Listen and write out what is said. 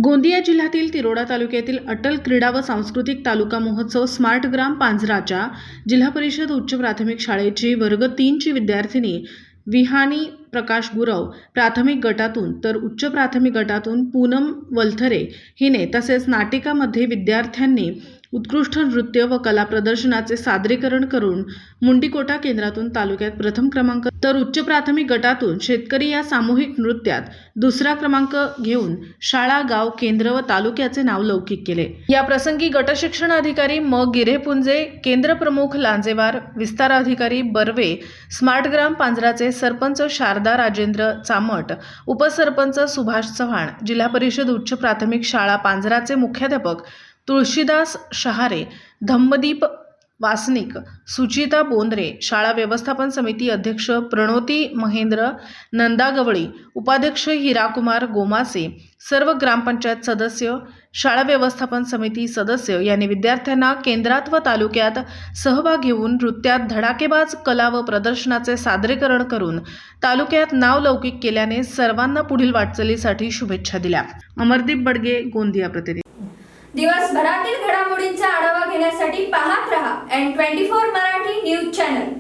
गोंदिया जिल्ह्यातील तिरोडा तालुक्यातील अटल क्रीडा व सांस्कृतिक तालुका महोत्सव स्मार्ट ग्राम पांझराच्या जिल्हा परिषद उच्च प्राथमिक शाळेची वर्ग 3 ची विद्यार्थिनी विहानी प्रकाश गुरव प्राथमिक गटातून तर उच्च प्राथमिक गटातून पूनम वलथरे हिने तसेच नाटिकामध्ये विद्यार्थ्यांनी उत्कृष्ट नृत्य व कला प्रदर्शनाचे सादरीकरण करून मुंडीकोटा केंद्रातून तालुक्यात प्रथम क्रमांक तर उच्च प्राथमिक गटातून शेतकरी या सामूहिक नृत्यात दुसरा क्रमांक घेऊन शाळा गाव केंद्र व तालुक्याचे नाव लौकिक केले। या प्रसंगी गटशिक्षण अधिकारी म गिरेपुंजे, केंद्र प्रमुख लांजेवार, विस्तार अधिकारी बर्वे, स्मार्ट ग्राम पांझराचे सरपंच शारदा राजेंद्र चामट, उपसरपंच सुभाष चव्हाण, जिल्हा परिषद उच्च प्राथमिक शाळा पांझराचे मुख्याध्यापक तुळशीदास शहारे, धम्मदीप वासनिक, सुचिता बोंद्रे, शाळा व्यवस्थापन समिती अध्यक्ष प्रणोती महेंद्र नंदागवळी, उपाध्यक्ष हिराकुमार गोमासे, सर्व ग्रामपंचायत सदस्य, शाळा व्यवस्थापन समिती सदस्य यांनी विद्यार्थ्यांना केंद्रात व तालुक्यात सहभाग घेऊन नृत्यात धडाकेबाज कला व प्रदर्शनाचे सादरीकरण करून तालुक्यात नाव लौकिक केल्याने सर्वांना पुढील वाटचालीसाठी शुभेच्छा दिल्या। अमरदीप बडगे, गोंदिया प्रतिनिधी। दिवसभरातील घडामोडींचा आढावा घेण्यासाठी पाहत रहा N24 मराठी न्यूज चॅनल।